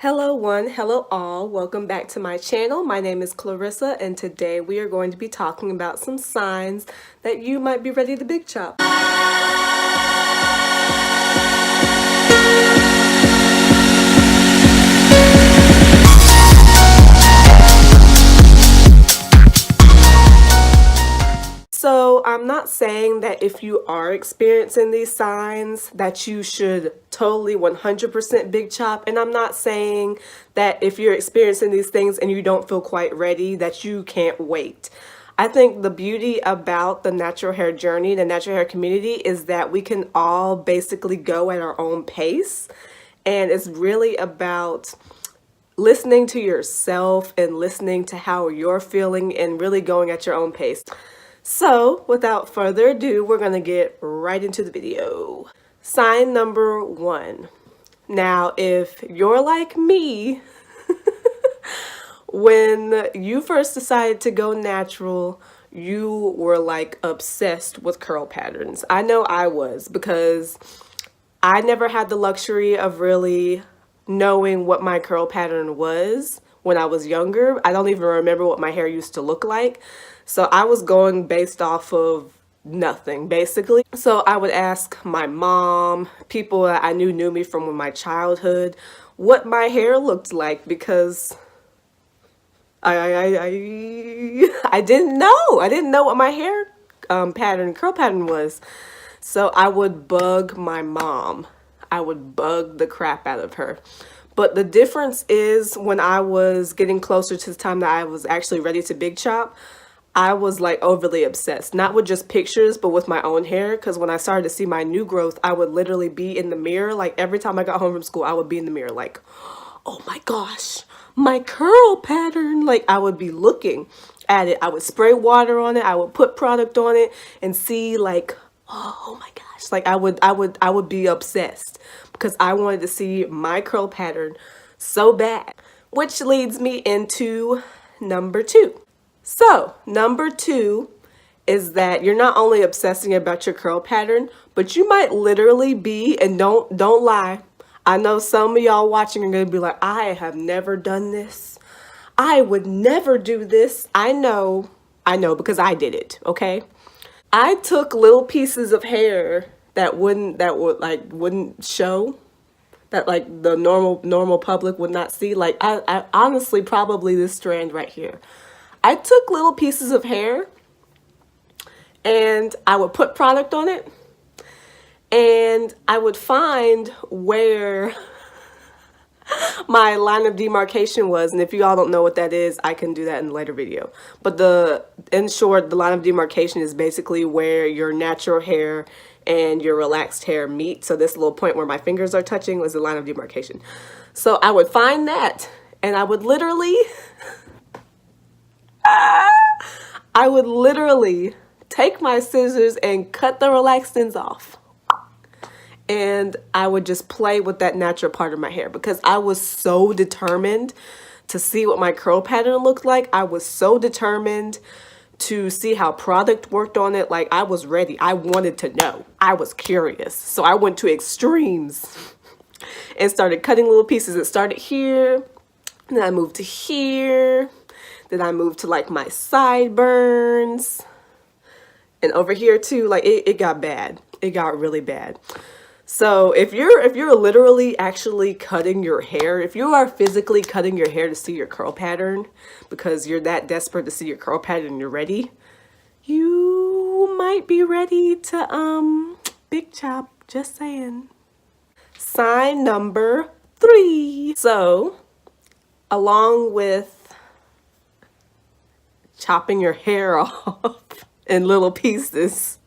Hello one, hello all. Welcome back to my channel. My name is Clarissa and today we are going to be talking about some signs that you might be ready to big chop. So I'm not saying that if you are experiencing these signs that you should totally 100% big chop, and I'm not saying that if you're experiencing these things and you don't feel quite ready that you can't wait. I think the beauty about the natural hair journey, the natural hair community, is that we can all basically go at our own pace, and it's really about listening to yourself and listening to how you're feeling and really going at your own pace. So without further ado, we're going to get right into the video. Sign number 1. Now, if you're like me, when you first decided to go natural, you were like obsessed with curl patterns. I know I was, because I never had the luxury of really knowing what my curl pattern was when I was younger. I don't even remember what my hair used to look like. So I was going based off of nothing, basically. So I would ask my mom, people that I knew me from my childhood, what my hair looked like, because I didn't know. I didn't know what my hair curl pattern was. So I would bug my mom. I would bug the crap out of her. But the difference is, when I was getting closer to the time that I was actually ready to big chop, I was like overly obsessed, not with just pictures, but with my own hair. Because when I started to see my new growth, I would literally be in the mirror. Like every time I got home from school, I would be in the mirror like, oh my gosh, my curl pattern. Like I would be looking at it. I would spray water on it. I would put product on it and see like, oh my gosh. Like I would be obsessed because I wanted to see my curl pattern so bad. Which leads me into number 2. So number 2 is that you're not only obsessing about your curl pattern, but you might literally be, and don't lie, I know some of y'all watching are going to be like, I have never done this. I would never do this. I know because I did it, okay? I took little pieces of hair that wouldn't show, that like the normal public would not see. Like I honestly, probably this strand right here. I took little pieces of hair and I would put product on it, and I would find where my line of demarcation was. And if you all don't know what that is, I can do that in a later video. But in short, the line of demarcation is basically where your natural hair and your relaxed hair meet. So this little point where my fingers are touching was the line of demarcation. So I would find that, and I would literally take my scissors and cut the relaxed ends off. And I would just play with that natural part of my hair because I was so determined to see what my curl pattern looked like. I was so determined to see how product worked on it. Like I was ready. I wanted to know. I was curious. So I went to extremes and started cutting little pieces. It started here, and then I moved to here. Then I moved to like my sideburns, and over here too. Like it got bad. It got really bad. So if you're literally actually cutting your hair, if you are physically cutting your hair to see your curl pattern because you're that desperate to see your curl pattern and you're ready, you might be ready to big chop. Just saying. Sign number 3. So along with chopping your hair off in little pieces,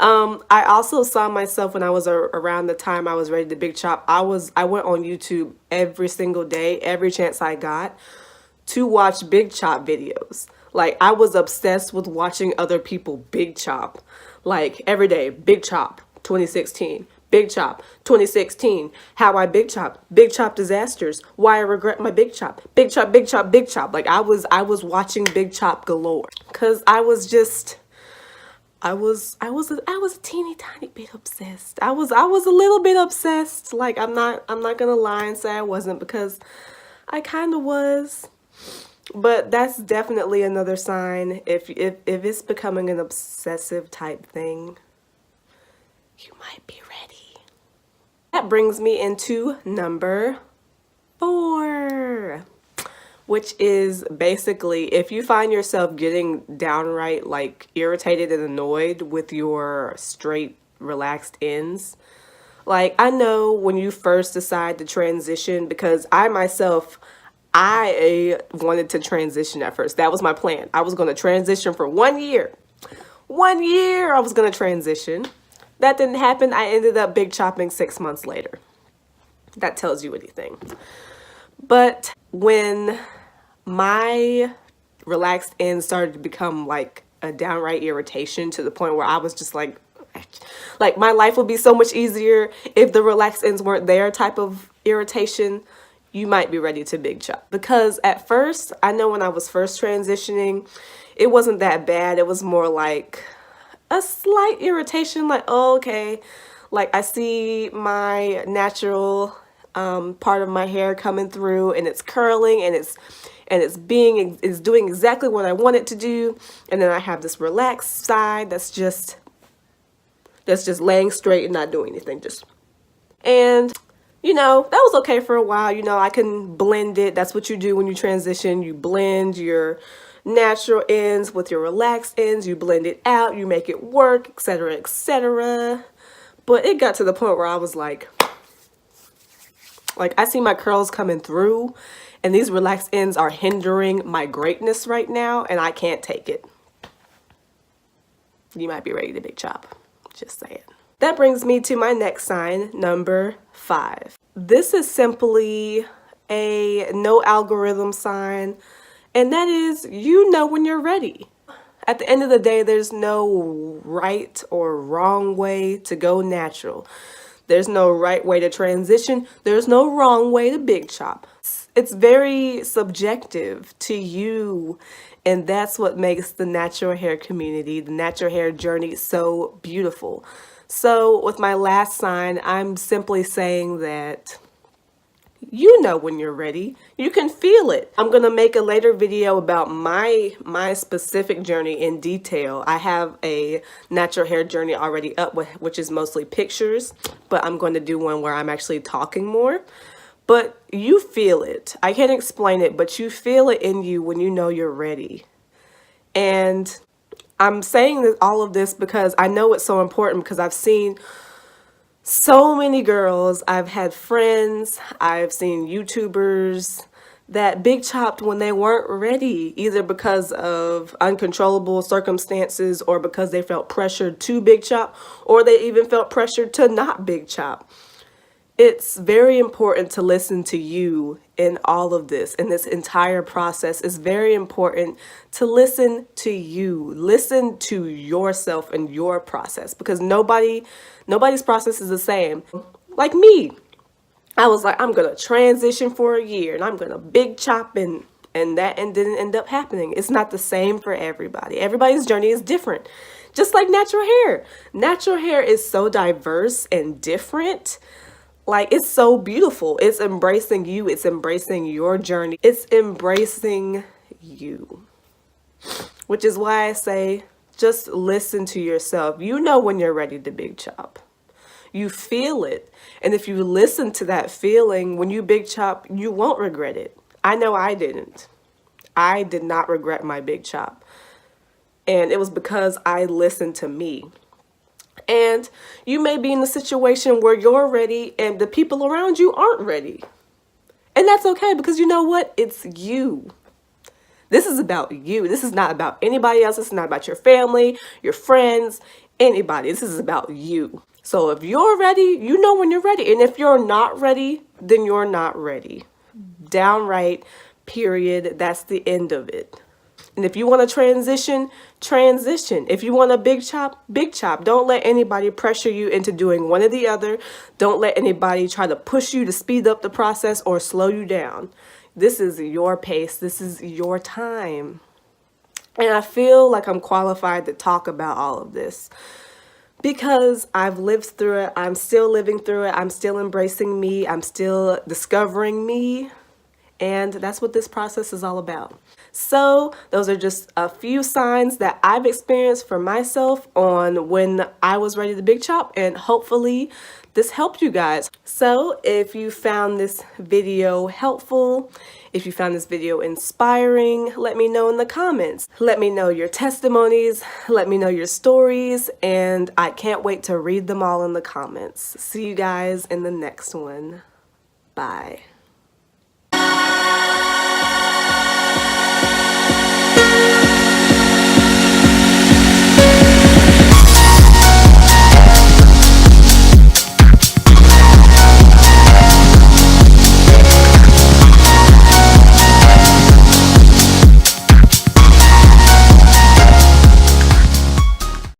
I also saw myself when I was around the time I was ready to big chop. I went on YouTube every single day, every chance I got, to watch big chop videos. Like I was obsessed with watching other people big chop. Like every day, big chop 2016, big chop 2016, how I big chop disasters, why I regret my big chop, big chop, big chop, big chop. Like I was watching big chop galore because I was just I was a teeny tiny bit obsessed. I was a little bit obsessed. Like I'm not gonna lie and say I wasn't, because I kind of was. But that's definitely another sign. If it's becoming an obsessive type thing, you might be ready. That brings me into number 4, which is basically if you find yourself getting downright like irritated and annoyed with your straight relaxed ends. Like, I know when you first decide to transition, because I myself, I wanted to transition at first. That was my plan. I was going to transition for 1 year. 1 year I was going to transition. That didn't happen. I ended up big chopping 6 months later. That tells you anything. But when my relaxed ends started to become like a downright irritation, to the point where I was just like my life would be so much easier if the relaxed ends weren't there type of irritation, you might be ready to big chop. Because at first, I know when I was first transitioning, it wasn't that bad. It was more like a slight irritation, like, oh, okay, like I see my natural part of my hair coming through, and it's curling, and it's doing exactly what I want it to do. And then I have this relaxed side that's just laying straight and not doing anything. And that was okay for a while. I can blend it. That's what you do when you transition. You blend your natural ends with your relaxed ends. You blend it out. You make it work, etc., etc. But it got to the point where I was like I see my curls coming through, and these relaxed ends are hindering my greatness right now, and I can't take it. You might be ready to big chop. Just saying. That brings me to my next sign, number 5. This is simply a no algorithm sign, and that is when you're ready. At the end of the day, there's no right or wrong way to go natural. There's no right way to transition. There's no wrong way to big chop. It's very subjective to you. And that's what makes the natural hair community, the natural hair journey, so beautiful. So with my last sign, I'm simply saying that when you're ready. You can feel it. I'm going to make a later video about my specific journey in detail. I have a natural hair journey already up, which is mostly pictures, but I'm going to do one where I'm actually talking more. But you feel it. I can't explain it, but you feel it in you when you know you're ready. And I'm saying all of this because I know it's so important, because I've seen so many girls, I've had friends, I've seen YouTubers that big chopped when they weren't ready, either because of uncontrollable circumstances or because they felt pressured to big chop, or they even felt pressured to not big chop. It's very important to listen to you in all of this. In this entire process, it's very important to listen to you. Listen to yourself and your process, because nobody's process is the same. Like me, I was like, I'm going to transition for a year and I'm going to big chop, and that didn't end up happening. It's not the same for everybody. Everybody's journey is different. Just like natural hair. Natural hair is so diverse and different. Like, it's so beautiful. It's embracing you. It's embracing your journey. It's embracing you. Which is why I say, just listen to yourself. You know when you're ready to big chop. You feel it. And if you listen to that feeling, when you big chop, you won't regret it. I know I didn't. I did not regret my big chop. And it was because I listened to me. And you may be in a situation where you're ready and the people around you aren't ready. And that's okay, because you know what? It's you. This is about you. This is not about anybody else. This is not about your family, your friends, anybody. This is about you. So if you're ready, you know when you're ready. And if you're not ready, then you're not ready. Downright, period. That's the end of it. And if you want to transition, transition. If you want a big chop, big chop. Don't let anybody pressure you into doing one or the other. Don't let anybody try to push you to speed up the process or slow you down. This is your pace. This is your time. And I feel like I'm qualified to talk about all of this because I've lived through it. I'm still living through it. I'm still embracing me. I'm still discovering me. And that's what this process is all about. So those are just a few signs that I've experienced for myself on when I was ready to big chop, and hopefully this helped you guys. So if you found this video helpful, if you found this video inspiring, let me know in the comments. Let me know your testimonies, let me know your stories, and I can't wait to read them all in the comments. See you guys in the next one. Bye.